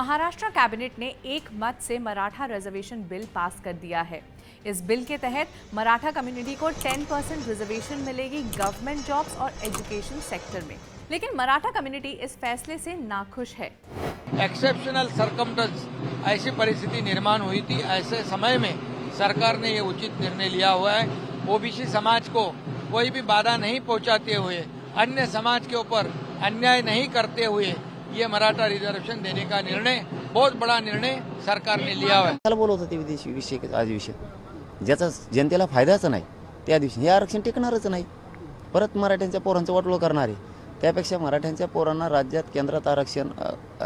Maharashtra cabinet ने एक मत से मराठा रिजर्वेशन बिल पास कर दिया है। इस बिल के तहत मराठा कम्युनिटी को 10% रिजर्वेशन मिलेगी गवर्नमेंट जॉब्स और एजुकेशन सेक्टर में। लेकिन मराठा कम्युनिटी इस फैसले से नाखुश है। एक्सेप्शनल सरकमस्टेंस ऐसी परिस्थिति निर्माण हुई थी, ऐसे समय में सरकार ने ये उचित निर्णय लिया हुआ है। ओबीसी समाज को कोई भी बाधा नहीं पहुंचाते हुए, अन्य समाज के ऊपर अन्याय नहीं करते हुए ये मराठा रिजर्वेशन देने का निर्णय बहुत बड़ा निर्णय सरकार ने लिया है। त्याला बोलवत होते विदेशी विषय अधिवेशन ज्याचा जनतेला फायदाच नाही त्या दिवशी हे आरक्षण टिकणारच नाही। परत मराठ्यांच्या पोरांचं वाटोळं करणार आहे, त्यापेक्षा मराठ्यांच्या पोरांना राज्यात केंद्रात आरक्षण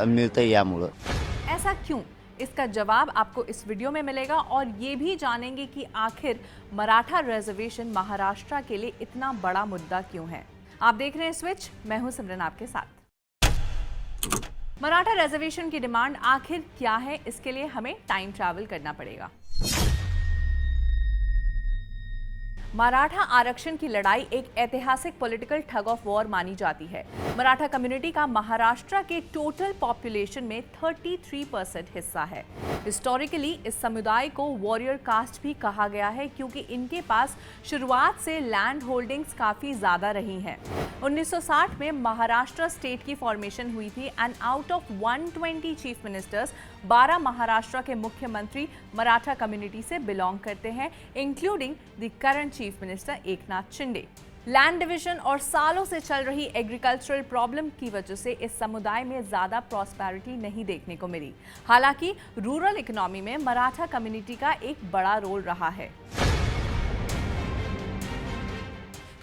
मिळतंय यामुळे। ऐसा क्यों? इसका जवाब आपको इस वीडियो में मिलेगा और ये भी जानेंगे कि आखिर मराठा रिजर्वेशन महाराष्ट्र के लिए इतना बड़ा मुद्दा क्यों है। आप देख रहे हैं स्विच, मैं हूं सिमरन आपके साथ। मराठा रिजर्वेशन की डिमांड आखिर क्या है, इसके लिए हमें टाइम ट्रैवल करना पड़ेगा। मराठा आरक्षण की लड़ाई एक ऐतिहासिक पॉलिटिकल ठग ऑफ वॉर मानी जाती है। मराठा कम्युनिटी का महाराष्ट्र के टोटल पॉपुलेशन में 33% हिस्सा है। हिस्टोरिकली इस समुदाय को वॉरियर कास्ट भी कहा गया है क्योंकि इनके पास शुरुआत से लैंड होल्डिंग्स काफ़ी ज़्यादा रही हैं। 1960 में महाराष्ट्र स्टेट की फॉर्मेशन हुई थी and out of 120 chief ministers 12 Maharashtra के मुख्यमंत्री मराठा कम्युनिटी से बिलोंग करते हैं, including the current chief minister Eknath Shinde. Land division और सालों से चल रही एग्रीकल्चरल प्रॉब्लम की वजह से इस समुदाय में ज्यादा प्रॉस्पेरिटी नहीं देखने को मिली। हालांकि रूरल इकोनॉमी में मराठा कम्युनिटी का एक बड़ा रोल रहा है।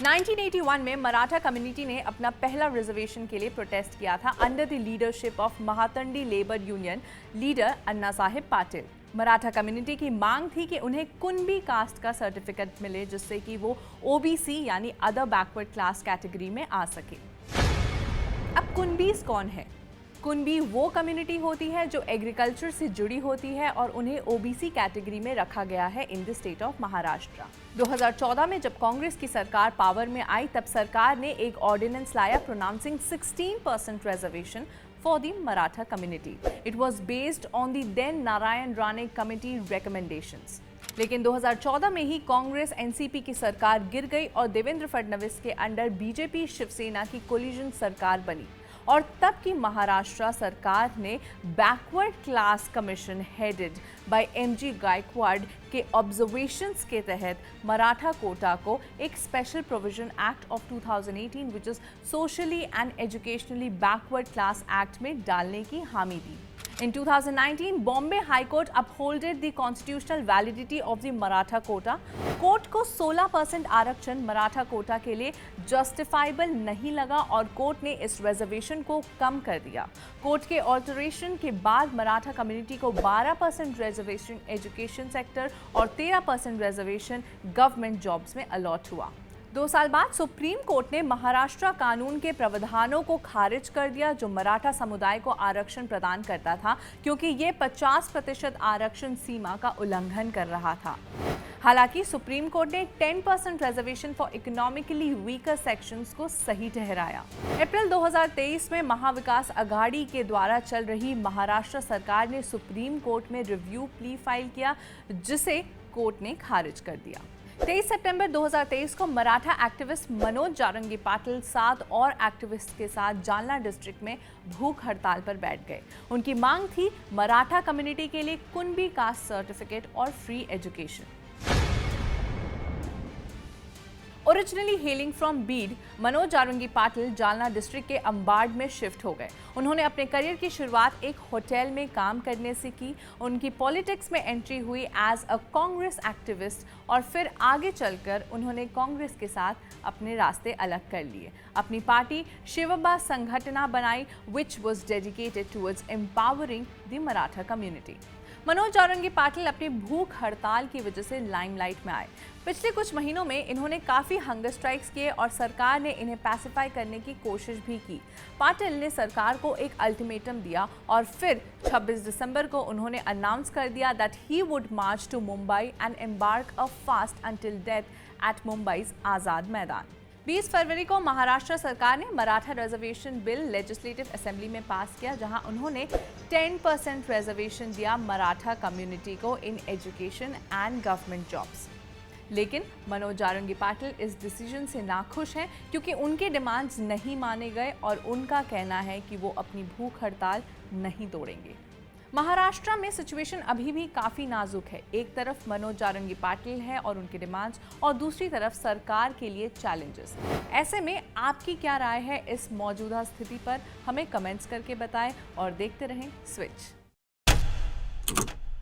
1981 में मराठा कम्युनिटी ने अपना पहला रिजर्वेशन के लिए प्रोटेस्ट किया था अंडर द लीडरशिप ऑफ महातंडी labour union leader Anna Sahib Patil. Maratha community की मांग थी कि उन्हें कुनबी कास्ट का सर्टिफिकेट मिले जिससे कि वो ओबीसी यानी अदर बैकवर्ड क्लास कैटेगरी में आ सके। अब कुनबीज कौन है? कुनबी वो कम्युनिटी होती है जो एग्रीकल्चर से जुड़ी होती है और उन्हें ओबीसी कैटेगरी में रखा गया है in the state of Maharashtra. 2014 में जब कांग्रेस की सरकार पावर में आई तब सरकार ने एक ऑर्डिनेंस लाया pronouncing 16% reservation for the Maratha community. It was based on the then Narayan Rane committee recommendations. लेकिन 2014 में ही कांग्रेस एनसीपी की सरकार गिर गई और देवेंद्र फडणवीस के अंडर बीजेपी शिवसेना की कोलिजन सरकार बनी और तब की महाराष्ट्र सरकार ने backward class commission headed by MG Gaikwad के ऑब्जर्वेशंस के तहत मराठा कोटा को एक special provision act of 2018 which is socially and educationally backward class act में डालने की हामी दी। In 2019, Bombay High Court upholded the constitutional validity of the Maratha quota. Court को 16% आरक्षण मराठा कोटा के लिए जस्टिफाइबल नहीं लगा और कोर्ट ने इस रिजर्वेशन को कम कर दिया। कोर्ट के ऑल्टरेशन के बाद मराठा कम्युनिटी को 12% रिजर्वेशन एजुकेशन सेक्टर और 13% रिजर्वेशन गवर्नमेंट जॉब्स में अलॉट हुआ। 2 साल बाद सुप्रीम कोर्ट ने महाराष्ट्र कानून के प्रावधानों को खारिज कर दिया जो मराठा समुदाय को आरक्षण प्रदान करता था क्योंकि ये 50% आरक्षण सीमा का उल्लंघन कर रहा था। हालांकि सुप्रीम कोर्ट ने 10% reservation for economically weaker sections को सही ठहराया। अप्रैल 2023 में महाविकास अघाड़ी के द्वारा चल रही महाराष्ट्र सरकार ने सुप्रीम कोर्ट में रिव्यू प्ली फाइल किया जिसे कोर्ट ने खारिज कर दिया। 23 सितंबर 2023 को मराठा एक्टिविस्ट मनोज जारंगी पाटिल 7 और एक्टिविस्ट के साथ जालना डिस्ट्रिक्ट में भूख हड़ताल पर बैठ गए। उनकी मांग थी मराठा कम्युनिटी के लिए कुनबी कास्ट सर्टिफिकेट और free education. Originally hailing from Beed, Manoj Jarange Patil Jalna district के अंबाड में शिफ्ट हो गए। उन्होंने अपने करियर की शुरुआत एक होटल में काम करने से की। उनकी पॉलिटिक्स में एंट्री हुई एज अ कांग्रेस एक्टिविस्ट और फिर आगे चलकर उन्होंने कांग्रेस के साथ अपने रास्ते अलग कर लिए। अपनी पार्टी शिवबा संगठना बनाई which was dedicated towards empowering the Maratha community. Manoj Jarange Patil अपनी भूख हड़ताल की वजह से लाइमलाइट में आए। पिछले कुछ महीनों में इन्होंने काफ़ी हंगर स्ट्राइक्स किए और सरकार ने इन्हें पैसिफाई करने की कोशिश भी की। पाटिल ने सरकार को एक अल्टीमेटम दिया और फिर 26 दिसंबर को उन्होंने अनाउंस कर दिया that he would march to Mumbai and embark a fast until death at Mumbai's Azad Maidan. 20 फरवरी को महाराष्ट्र सरकार ने Maratha reservation bill legislative assembly में पास किया, जहां उन्होंने 10% रिजर्वेशन दिया मराठा कम्युनिटी को in education and government jobs. लेकिन मनोज जारंगी पाटिल इस डिसीजन से नाखुश हैं क्योंकि उनके डिमांड्स नहीं माने गए और उनका कहना है कि वो अपनी भूख हड़ताल नहीं तोड़ेंगे। महाराष्ट्र में सिचुएशन अभी भी काफ़ी नाजुक है। एक तरफ मनोज जारंगी पाटिल है और उनके डिमांड्स, और दूसरी तरफ सरकार के लिए चैलेंजेस। ऐसे में आपकी क्या राय है इस मौजूदा स्थिति पर? हमें कमेंट्स करके बताएं और देखते रहें स्विच।